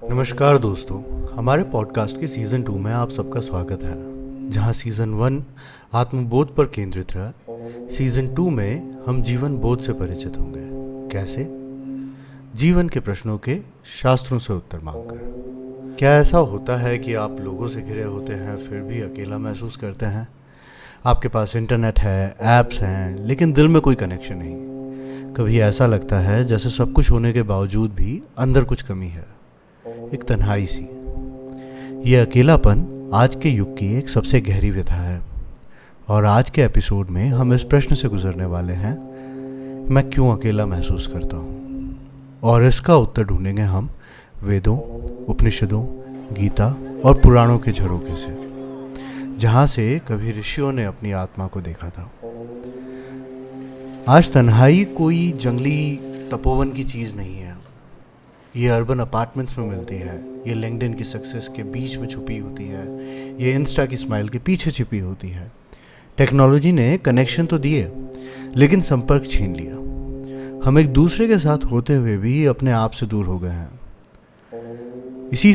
नमस्कार दोस्तों, हमारे पॉडकास्ट के सीज़न 2 में आप सबका स्वागत है। जहां सीज़न 1 आत्मबोध पर केंद्रित रहा, सीज़न 2 में हम जीवन बोध से परिचित होंगे। कैसे? जीवन के प्रश्नों के शास्त्रों से उत्तर मांगकर। क्या ऐसा होता है कि आप लोगों से घिरे होते हैं फिर भी अकेला महसूस करते हैं? आपके पास इंटरनेट है, ऐप्स हैं, लेकिन दिल में कोई कनेक्शन नहीं। कभी ऐसा लगता है जैसे सब कुछ होने के बावजूद भी अंदर कुछ कमी है, एक तन्हाई सी। ये अकेलापन आज के युग की एक सबसे गहरी व्यथा है। और आज के एपिसोड में हम इस प्रश्न से गुजरने वाले हैं, मैं क्यों अकेला महसूस करता हूँ? और इसका उत्तर ढूंढेंगे हम वेदों, उपनिषदों, गीता और पुराणों के झरोखे से, जहाँ से कभी ऋषियों ने अपनी आत्मा को देखा था। आज तन्हाई कोई जंगली तपोवन की चीज़ नहीं है। ये अर्बन अपार्टमेंट्स में मिलती है, ये लिंक्डइन की सक्सेस के बीच में छुपी होती है, ये इंस्टा की स्माइल के पीछे छिपी होती है। टेक्नोलॉजी ने कनेक्शन तो दिए, लेकिन संपर्क छीन लिया। हम एक दूसरे के साथ होते हुए भी अपने आप से दूर हो गए हैं। इसी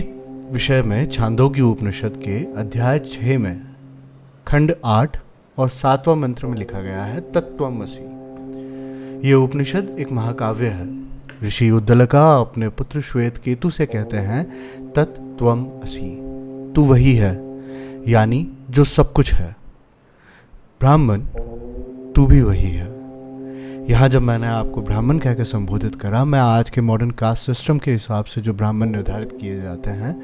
विषय में छांदोग्य उपनिषद के अध्याय 6 में खंड 8 और 7वां मंत्र में लिखा गया है, तत्त्वमसि। ये उपनिषद एक महाकाव्य है। ऋषि उद्दलका अपने पुत्र श्वेत केतु से कहते हैं, तत्त्वमसि, तू वही है, यानी जो सब कुछ है। ब्राह्मण, तू भी वही है। यहाँ जब मैंने आपको ब्राह्मण कहकर संबोधित करा, मैं आज के मॉडर्न कास्ट सिस्टम के हिसाब से जो ब्राह्मण निर्धारित किए जाते हैं,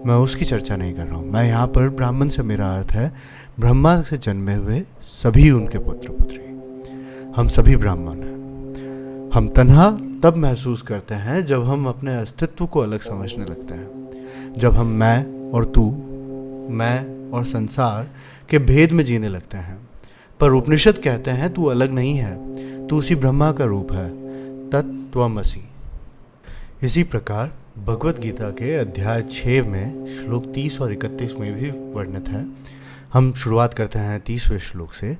मैं उसकी चर्चा नहीं कर रहा हूँ। मैं यहाँ पर ब्राह्मण से मेरा अर्थ है ब्रह्मा से जन्मे हुए सभी उनके पुत्र पुत्री। हम सभी ब्राह्मण हैं। हम तन्हा तब महसूस करते हैं जब हम अपने अस्तित्व को अलग समझने लगते हैं, जब हम मैं और तू, मैं और संसार के भेद में जीने लगते हैं। पर उपनिषद कहते हैं तू अलग नहीं है, तू उसी ब्रह्मा का रूप है, तत्त्वमसि। इसी प्रकार भगवत गीता के अध्याय 6 में श्लोक 30 और 31 में भी वर्णित है। हम शुरुआत करते हैं 30वें श्लोक से।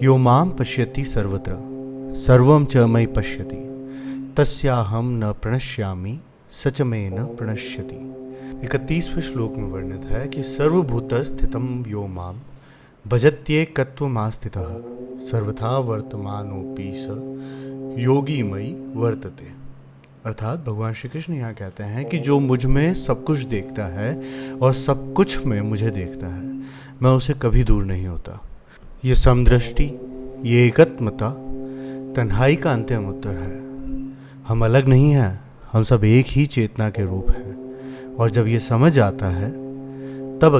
यो माम पश्यति सर्वत्र सर्वं च मयि पश्यति तस्याहम न प्रणश्यामि सच में न प्रणश्यति। 31वें श्लोक में वर्णित है कि सर्वभूत स्थितम यो माम भजत्येकत्वमास्थितः सर्वथा वर्तमानोऽपि स योगी मयि वर्तते। अर्थात भगवान श्री कृष्ण यहाँ कहते हैं कि जो मुझ में सब कुछ देखता है और सब कुछ में मुझे देखता है, मैं उसे कभी दूर नहीं होता। ये समदृष्टि, ये एकत्मता तन्हाई का अंतिम उत्तर है। हम अलग नहीं हैं, हम सब एक ही चेतना के रूप हैं। और जब ये समझ आता है, तब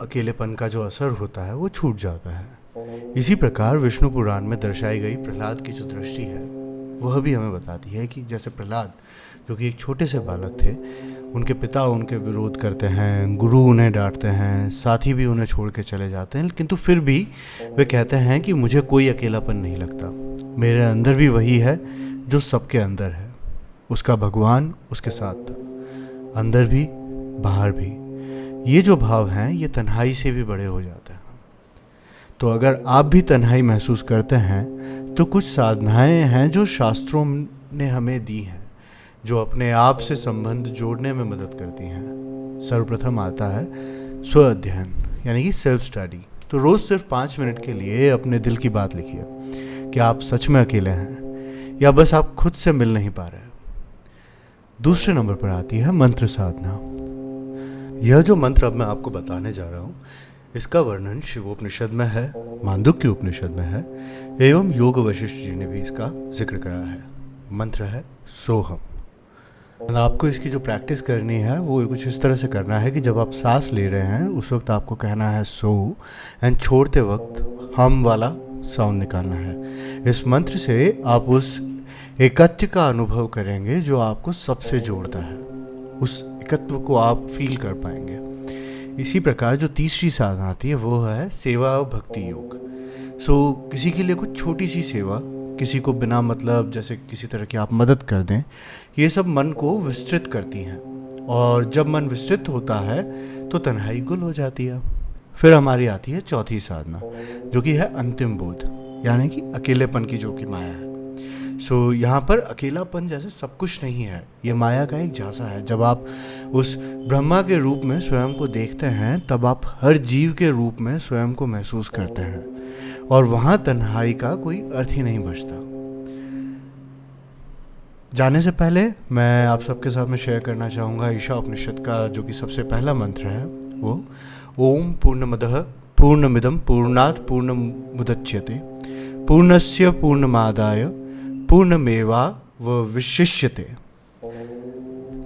अकेलेपन का जो असर होता है वो छूट जाता है। इसी प्रकार विष्णु पुराण में दर्शाई गई प्रहलाद की जो दृष्टि है, वह भी हमें बताती है कि जैसे प्रहलाद, जो कि एक छोटे से बालक थे, उनके पिता उनके विरोध करते हैं, गुरु उन्हें डांटते हैं, साथी भी उन्हें छोड़ के चले जाते हैं, किंतु फिर भी वे कहते हैं कि मुझे कोई अकेलापन नहीं लगता। मेरे अंदर भी वही है जो सबके अंदर है। उसका भगवान उसके साथ था, अंदर भी बाहर भी। ये जो भाव हैं, ये तन्हाई से भी बड़े हो जाते हैं। तो अगर आप भी तन्हाई महसूस करते हैं, तो कुछ साधनाएं हैं जो शास्त्रों ने हमें दी हैं, जो अपने आप से संबंध जोड़ने में मदद करती हैं। सर्वप्रथम आता है स्व अध्ययन, यानी कि सेल्फ स्टडी। तो रोज़ सिर्फ 5 मिनट के लिए अपने दिल की बात लिखिए कि आप सच में अकेले हैं या बस आप खुद से मिल नहीं पा रहे। दूसरे नंबर पर आती है मंत्र साधना। यह जो मंत्र अब मैं आपको बताने जा रहा हूँ, इसका वर्णन शिवोपनिषद में है, मांडुक्य उपनिषद में है, एवं योग वशिष्ठ जी ने भी इसका जिक्र करा है। मंत्र है सोहम। आपको इसकी जो प्रैक्टिस करनी है वो कुछ इस तरह से करना है कि जब आप सांस ले रहे हैं उस वक्त आपको कहना है सो, एंड छोड़ते वक्त हम वाला साउंड निकालना है। इस मंत्र से आप उस एकत्व का अनुभव करेंगे जो आपको सबसे जोड़ता है। उस एकत्व को आप फील कर पाएंगे। इसी प्रकार जो तीसरी साधना आती है वो है सेवा और भक्ति योग। किसी के लिए कुछ छोटी सी सेवा, किसी को बिना मतलब जैसे किसी तरह की आप मदद कर दें, ये सब मन को विस्तृत करती हैं। और जब मन विस्तृत होता है तो तन्हाई गुल हो जाती है। फिर हमारी आती है चौथी साधना, जो कि है अंतिम बोध, यानी कि अकेलेपन की जो कि माया है। सो यहाँ पर अकेलापन जैसे सब कुछ नहीं है, ये माया का एक झांसा है। जब आप उस ब्रह्मा के रूप में स्वयं को देखते हैं तब आप हर जीव के रूप में स्वयं को महसूस करते हैं, और वहाँ तन्हाई का कोई अर्थ ही नहीं बचता। जाने से पहले मैं आप सबके साथ में शेयर करना चाहूँगा ईशा उपनिषद का जो कि सबसे पहला मंत्र है, वो ओम पूर्णमदः पूर्णमिदं पूर्णात् पूर्णमुदच्यते पूर्णस्य पूर्णमादाय पूर्णमेवावशिष्यते।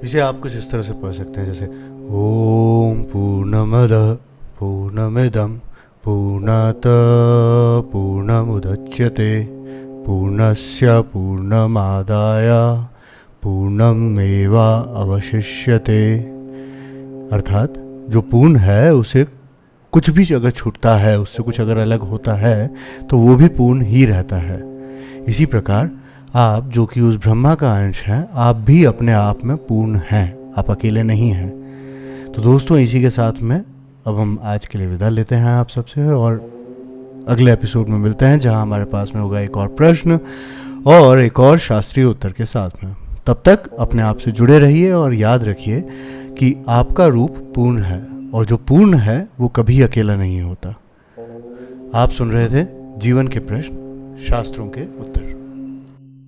इसे आप कुछ इस तरह से पढ़ सकते हैं जैसे ओम पूर्णमदः पूर्णमिदं पूर्णात् पूर्णमुदच्यते पूर्णस्य पूर्णमादाय पूर्णमेवावशिष्यते। अर्थात जो पूर्ण है उसे कुछ भी अगर छूटता है, उससे कुछ अगर अलग होता है तो वो भी पूर्ण ही रहता है। इसी प्रकार आप जो कि उस ब्रह्मा का अंश हैं, आप भी अपने आप में पूर्ण हैं, आप अकेले नहीं हैं। तो दोस्तों, इसी के साथ में अब हम आज के लिए विदा लेते हैं आप सबसे, और अगले एपिसोड में मिलते हैं जहां हमारे पास में होगा एक और प्रश्न और एक और शास्त्रीय उत्तर के साथ में। तब तक अपने आप से जुड़े रहिए और याद रखिए कि आपका रूप पूर्ण है, और जो पूर्ण है वो कभी अकेला नहीं होता। आप सुन रहे थे जीवन के प्रश्न, शास्त्रों के उत्तर।